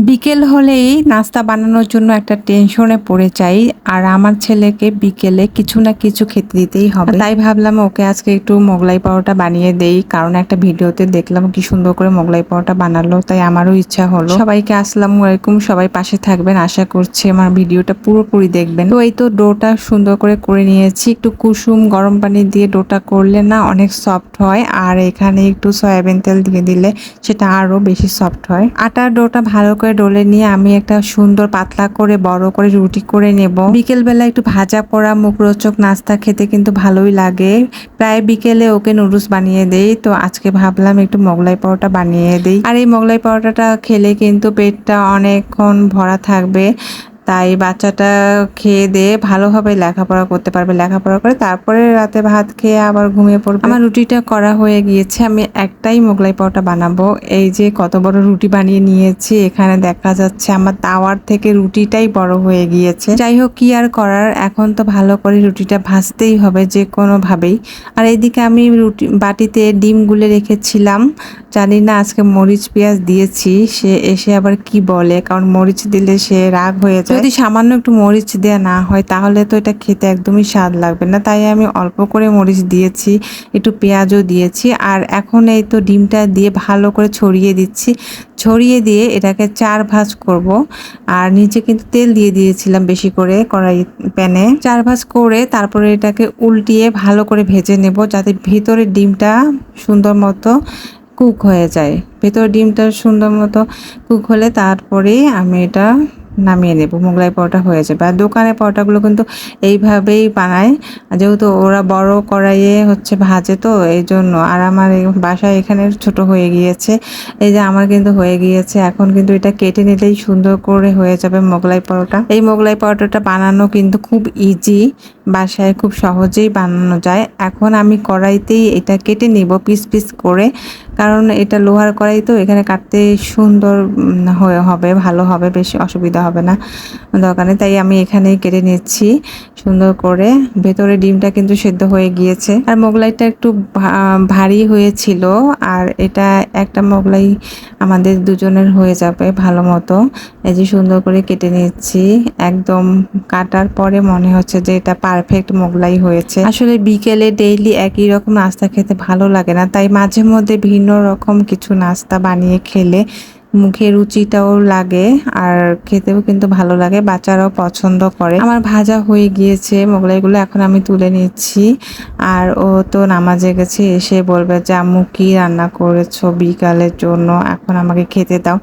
বিকেল হলেই নাস্তা বানানোর জন্য একটা টেনশনে পড়ে যাই। আর আমার ছেলেকে বিকেলে কিছু না কিছু খেতে দিতেই হবে, তাই ভাবলাম ওকে আজকে একটু মোগলাই পরোটা বানিয়ে দেই। কারণ একটা ভিডিওতে দেখলাম কি সুন্দর করে মোগলাই পরোটা বানালো, তাই আমারও ইচ্ছা হলো। সবাইকে আসসালামু আলাইকুম, সবাই পাশে থাকবেন, আশা করছি আমার ভিডিওটা পুরোপুরি দেখবেন। তো এই তো ডোটা সুন্দর করে নিয়েছি। একটু কুসুম গরম পানি দিয়ে ডোটা করলে না অনেক সফট হয়, আর এখানে একটু সয়াবিন তেল দিয়ে দিলে সেটা আরো বেশি সফট হয়। আটার ডোটা ভালো করে ডলে নিয়ে আমি একটা সুন্দর পাতলা করে বড় করে রুটি করে নেব। বিকেল বেলা একটু ভাজা পোড়া মুখরোচক নাস্তা খেতে কিন্তু ভালোই লাগে। প্রায় বিকেলে ওকে নুডলস বানিয়ে দেই, তো আজকে ভাবলাম একটু মোগলাই পরোটা বানিয়ে দেই। আর এই মোগলাই পরোটাটা খেলে কিন্তু পেটটা অনেকক্ষণ ভরা থাকবে, তাই বাচ্চাটা খেয়ে দিয়ে ভালোভাবে লেখাপড়া করতে পারবে। লেখাপড়া করে তারপরে রাতে ভাত খেয়ে আবার ঘুমিয়ে পড়বে। আমার রুটিটা করা হয়ে গিয়েছে, আমি একটাই মোগলাই পরোটা বানাবো। এই যে কত বড় রুটি বানিয়ে নিয়েছি, এখানে দেখা যাচ্ছে আমার তাওয়ার থেকে রুটিটাই বড় হয়ে গিয়েছে। যাই হোক, কি আর করার, এখন তো ভালো করে রুটিটা ভাজতেই হবে যে কোনোভাবেই। আর এইদিকে আমি রুটি বাটিতে ডিম গুলে রেখেছিলাম। জানি না আজকে মরিচ পেঁয়াজ দিয়েছি, সে এসে আবার কি বলে, কারণ মরিচ দিলে সে রাগ হয়ে যায়। যদি সামান্য একটু মরিচ দেওয়া না হয় তাহলে তো এটা খেতে একদমই স্বাদ লাগবে না, তাই আমি অল্প করে মরিচ দিয়েছি, একটু পেঁয়াজও দিয়েছি। আর এখন এই তো ডিমটা দিয়ে ভালো করে ছড়িয়ে দিচ্ছি। ছড়িয়ে দিয়ে এটাকে 4 ভাঁজ করব। আর নিচে কিন্তু তেল দিয়ে দিয়েছিলাম বেশি করে কড়াই প্যানে। 4 ভাঁজ করে তারপরে এটাকে উল্টিয়ে ভালো করে ভেজে নেব, যাতে ভেতরের ডিমটা সুন্দর মতো কুক হয়ে যায়। ভেতর ডিমটা সুন্দর মতো কুক হলে তারপরে আমি এটা নামিয়ে নেব, মোগলাই পরোটা হয়ে যাবে। আর দোকানের পরোটাগুলো কিন্তু এইভাবেই বানায়, যেহেতু ওরা বড় কড়াইয়ে ভাজে, তো এই জন্য। আর আমার বাসায় এখানে ছোট হয়ে গিয়েছে, এই যে আমার কিন্তু হয়ে গিয়েছে। এখন কিন্তু এটা কেটে নিলেই সুন্দর করে হয়ে যাবে মোগলাই পরোটা। এই মোগলাই পরোটাটা বানানো কিন্তু খুব ইজি, বাসায় খুব সহজেই বানানো যায়। এখন আমি কড়াইতেই এটা কেটে নিব পিস পিস করে, কারণ এটা লোহার কড়াই, তো এখানে কাটতে সুন্দর হবে, ভালো হবে, বেশি অসুবিধা হবে না দোকানে। তাই আমি এখানেই কেটে নিচ্ছি সুন্দর করে। ভেতরে ডিমটা কিন্তু সেদ্ধ হয়ে গিয়েছে। আর মোগলাইটা একটু ভারী হয়েছিল, আর এটা একটা মোগলাই আমাদের দুজনের হয়ে যাবে ভালো মতো। এই যে সুন্দর করে কেটে নিচ্ছি, একদম কাটার পরে মনে হচ্ছে যে এটা পারফেক্ট মোগলাই হয়েছে। আসলে বিকেলে ডেইলি একই রকম নাস্তা খেতে ভালো লাগে না, তাই মাঝে মধ্যে ভিন্ন রকম কিছু নাস্তা বানিয়ে খেলে মুখে রুচিটাও লাগে, আর খেতেও কিন্তু ভালো লাগে, বাচ্চারাও পছন্দ করে। আমার ভাজা হয়ে গিয়েছে মোগলাইগুলো, এখন আমি তুলে নিচ্ছি। আর ও তো নামাজে গেছে, এসে বলবে যে আম্মু কি রান্না করেছো বিকালের জন্য, এখন আমাকে খেতে দাও।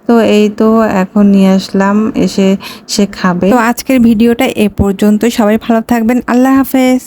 তো এই তো এখন নিয়ে আসলাম, এসে সে খাবে। তো আজকের ভিডিওটা এ পর্যন্ত, সবাই ভালো থাকবেন, আল্লাহ হাফেজ।